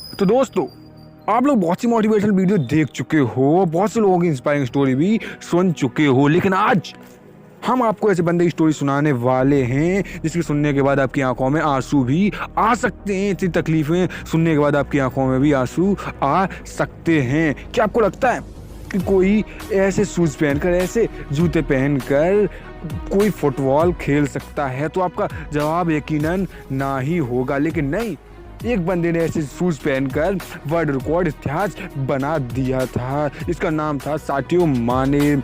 तो दोस्तों, आप लोग बहुत सी मोटिवेशनल वीडियो देख चुके हो, बहुत से लोगों की इंस्पायरिंग स्टोरी भी सुन चुके हो, लेकिन आज हम आपको ऐसे बंदे की स्टोरी सुनाने वाले हैं जिसकी सुनने के बाद आपकी आंखों में आंसू भी आ सकते हैं। इतनी तकलीफें सुनने के बाद आपकी आंखों में भी आंसू आ सकते हैं। क्या आपको लगता है कि कोई ऐसे शूज पहनकर, ऐसे जूते पहनकर कोई फुटबॉल खेल सकता है? तो आपका जवाब यकीनन ना ही होगा। लेकिन नहीं, एक बंदे ने ऐसे शूज पहनकर वर्ल्ड रिकॉर्ड इतिहास बना दिया था। इसका नाम था साटियो माने।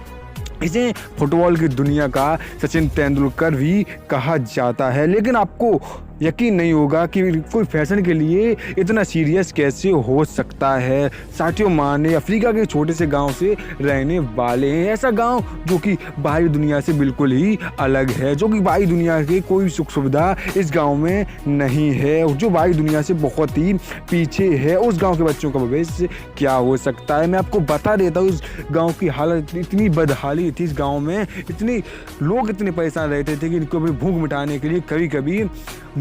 इसे फुटबॉल की दुनिया का सचिन तेंदुलकर भी कहा जाता है। लेकिन आपको यकीन नहीं होगा कि कोई फैशन के लिए इतना सीरियस कैसे हो सकता है। साटियो माने अफ्रीका के छोटे से गांव से रहने वाले हैं। ऐसा गांव जो कि बाहरी दुनिया से बिल्कुल ही अलग है, जो कि बाहरी दुनिया की कोई सुख सुविधा इस गांव में नहीं है, जो बाहरी दुनिया से बहुत ही पीछे है। उस गांव के बच्चों का भविष्य क्या हो सकता है, मैं आपको बता देता हूँ। उस गाँव की हालत इतनी बदहाली थी, इस गाँव में इतने लोग इतने परेशान रहते थे कि इनको भी भूख मिटाने के लिए कभी कभी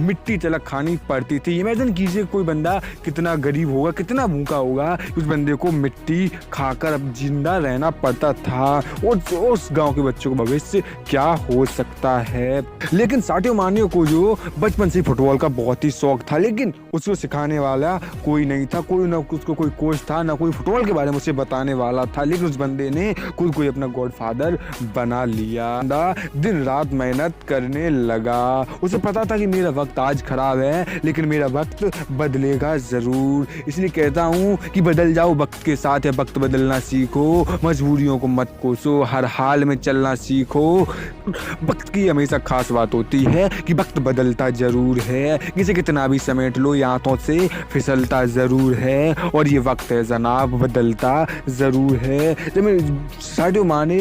मिट्टी तलक खानी पड़ती थी। इमेजिन कीजिए कोई बंदा कितना गरीब होगा, कितना भूखा होगा, उस बंदे को मिट्टी खाकर अब जिंदा रहना पड़ता था। और उस गांव के बच्चों का भविष्य क्या हो सकता है। लेकिन साटियो माने को जो बचपन से फुटबॉल का बहुत ही शौक था, लेकिन उसको सिखाने वाला कोई नहीं था। कोई ना उसको कोई कोच था, ना कोई फुटबॉल के बारे में उसे बताने वाला था। लेकिन उस बंदे ने खुद को अपना गॉडफादर बना लिया। दिन रात मेहनत करने लगा। उसे पता था कि मेरा वक्त आज खराब है, लेकिन मेरा वक्त बदलेगा जरूर। इसलिए कहता हूँ कि बदल जाओ वक्त के साथ, या वक्त बदलना सीखो। मजबूरियों को मत कोसो, हर हाल में चलना सीखो। वक्त की हमेशा खास बात होती है कि वक्त बदलता जरूर है। किसे कितना भी समेट लो, ये हाथों से फिसलता जरूर है। और ये वक्त है जनाब, बदलता जरूर है। जब मैं साटियो माने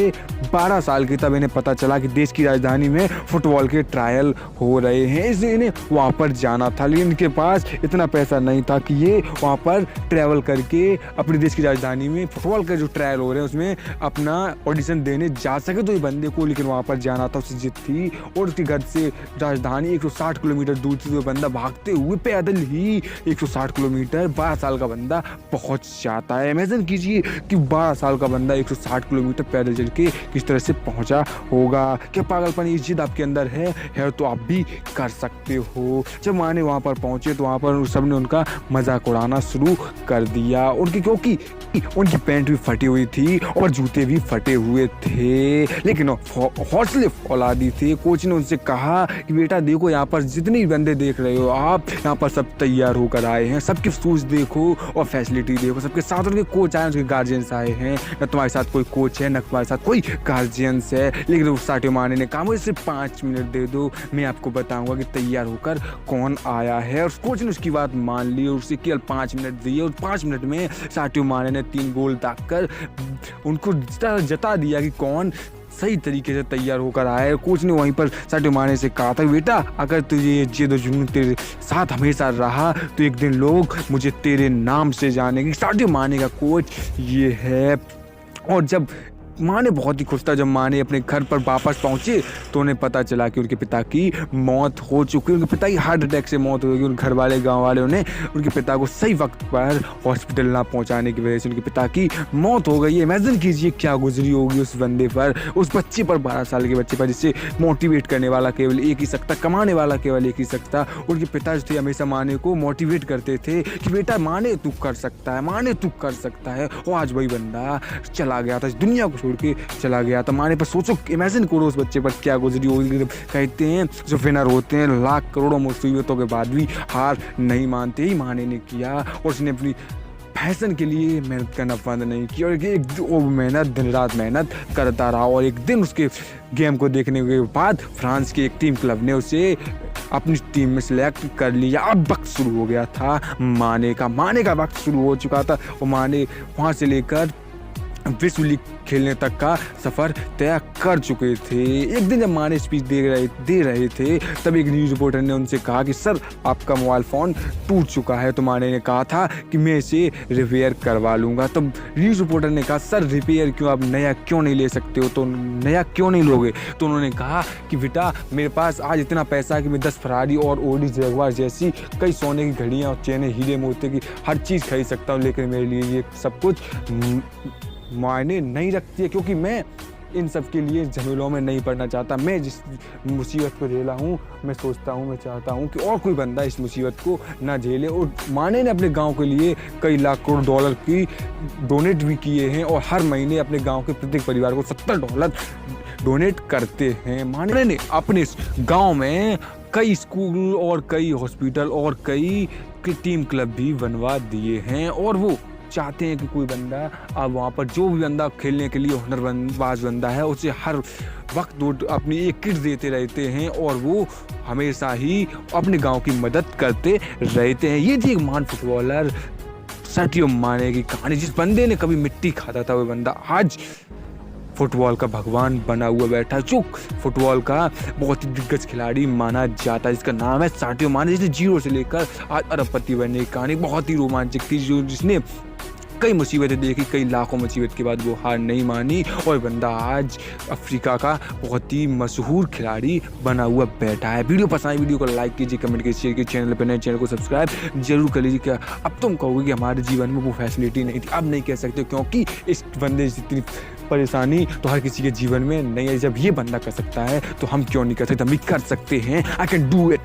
12 साल की, तब इन्हें पता चला कि देश की राजधानी में फुटबॉल के ट्रायल हो रहे हैं। इसलिए इन्हें वहाँ पर जाना था, लेकिन इनके पास इतना पैसा नहीं था कि ये वहाँ पर ट्रैवल करके अपने देश की राजधानी में फुटबॉल का जो ट्रायल हो रहे हैं उसमें अपना ऑडिशन देने जा सके। तो ये बंदे को लेकिन वहाँ पर जाना था, उससे जिद थी। और उसके घर से राजधानी 160 किलोमीटर दूर थी। तो बंदा भागते हुए पैदल ही 160 किलोमीटर 12 साल का बंदा पहुँच जाता है। इमेजिन कीजिए कि 12 साल का बंदा 160 किलोमीटर पैदल चल के किस तरह से पहुँचा होगा। क्या पागलपन, ये जिद आपके अंदर है तो आप भी कर सकते हो। जब माने वहाँ पर पहुँचे तो वहाँ पर सबने उनका मजाक उड़ाना शुरू कर दिया। उनकी क्योंकि उनकी पैंट भी फटी हुई थी और जूते भी फटे हुए थे, लेकिन हौसले फौलादी थे। कोच ने उनसे कहा कि बेटा देखो, यहाँ पर जितने बंदे देख रहे हो आप, यहाँ पर सब तैयार होकर आए हैं। सबके शूज देखो और फैसिलिटी देखो। सबके साथ उनके कोच आए, उनके गार्जियंस आए हैं। न तुम्हारे साथ कोई कोच है, न तुम्हारे साथ कोई गार्जियंस है। लेकिन साटियो माने ने कहा मुझे सिर्फ 5 मिनट दे दो, मैं आपको बताऊंगा कि तैयार होकर कौन आया है। और कोच ने उसकी बात मान ली और उसे केवल 5 मिनट दिए। और 5 मिनट में साटियो माने ने 3 गोल दागकर उनको जता दिया कि कौन सही तरीके से तैयार होकर आया है। कोच ने वहीं पर साटियो माने से कहा था, बेटा अगर तुझे ये जिद और जुनून तेरे साथ हमेशा रहा तो एक दिन लोग मुझे तेरे नाम से जानेंगे। साटियो माने का कोच ये है। और जब माने बहुत ही खुश था, जब माने अपने घर पर वापस पहुंचे तो उन्हें पता चला कि उनके पिता की मौत हो चुकी है। उनके पिता की हार्ट अटैक से मौत हो गई। उनके घर वाले, गांव वाले ने उनके पिता को सही वक्त पर हॉस्पिटल ना पहुंचाने की वजह से उनके पिता की मौत हो गई है। इमेजिन कीजिए क्या गुजरी होगी उस बंदे पर, उस बच्चे पर, 12 साल के बच्चे पर, जिससे मोटिवेट करने वाला केवल एक ही सकता, कमाने वाला केवल एक ही सकता। उनके पिता जो थे हमेशा माने को मोटिवेट करते थे कि बेटा माने तू कर सकता है, माने तू कर सकता है। और आज वही बंदा चला गया था, इस दुनिया को छोड़ के चला गया था। माने पर सोचो, इमेजिन करो उस बच्चे पर क्या गुजरी होगी। कहते हैं जो विनर होते हैं लाख करोड़ों मुसीबतों के बाद भी हार नहीं मानते। ही माने ने किया और उसने अपनी फैशन के लिए मेहनत करना बंद नहीं किया। और वो मेहनत दिन रात मेहनत करता रहा। और एक दिन उसके गेम को देखने के बाद फ्रांस की एक टीम क्लब ने उसे अपनी टीम में सिलेक्ट कर लिया। अब वक्त शुरू हो गया था माने का वक्त शुरू हो चुका था। और माने वहाँ से लेकर विश्व लीग खेलने तक का सफ़र तय कर चुके थे। एक दिन जब माने स्पीच दे रहे थे तब एक न्यूज़ रिपोर्टर ने उनसे कहा कि सर आपका मोबाइल फ़ोन टूट चुका है। तो माने ने कहा था कि मैं इसे रिपेयर करवा लूँगा। तो न्यूज़ रिपोर्टर ने कहा सर रिपेयर क्यों, आप नया क्यों नहीं ले सकते हो, तो नया क्यों नहीं लोगे। तो उन्होंने कहा कि बेटा मेरे पास आज इतना पैसा है कि मैं 10 फरारी और ओडी जगुआर जैसी कई सोने की घड़ियाँ और चैने हीरे मोती की हर चीज़ खरीद सकता हूँ, लेकिन मेरे लिए ये सब कुछ मायने नहीं रखती है, क्योंकि मैं इन सब के लिए झमेलों में नहीं पड़ना चाहता। मैं जिस मुसीबत को झेला हूँ, मैं सोचता हूँ, मैं चाहता हूँ कि और कोई बंदा इस मुसीबत को ना झेले। और माने ने अपने गांव के लिए कई लाख करोड़ डॉलर की डोनेट भी किए हैं और हर महीने अपने गांव के प्रत्येक परिवार को $70 डोनेट करते हैं। माने ने अपने गाँव में कई स्कूल और कई हॉस्पिटल और कई टीम क्लब भी बनवा दिए हैं और वो चाहते हैं कि कोई बंदा अब वहाँ पर जो भी बंदा खेलने के लिए हुनरबाज बंदा है उसे हर वक्त अपनी एक किट देते रहते हैं और वो हमेशा ही अपने गांव की मदद करते रहते हैं। ये थी एक महान फुटबॉलर साटियो माने की कहानी। जिस बंदे ने कभी मिट्टी खाता था वो बंदा आज फुटबॉल का भगवान बना हुआ बैठा, जो फुटबॉल का बहुत ही दिग्गज खिलाड़ी माना जाता है, जिसका नाम है साटियो माने, जिसने 0 से लेकर आज अरबपति बनने की कहानी बहुत ही रोमांचक थी, जिसने कई मुसीबतें देखी, कई लाखों मुसीबत के बाद वो हार नहीं मानी और बंदा आज अफ्रीका का बहुत ही मशहूर खिलाड़ी बना हुआ बैठा है। वीडियो पसंद आई, वीडियो को लाइक कीजिए, कमेंट कीजिए, शेयर कीजिए, चैनल पर नए चैनल को सब्सक्राइब जरूर कर लीजिए। क्या अब तुम कहोगे कि हमारे जीवन में वो फैसिलिटी नहीं थी, अब नहीं कह सकते क्योंकि इस बंदे जितनी परेशानी तो हर किसी के जीवन में नहीं है। जब ये बंदा कर सकता है तो हम क्यों नहीं कर सकते, हम भी कर सकते हैं। I can do it.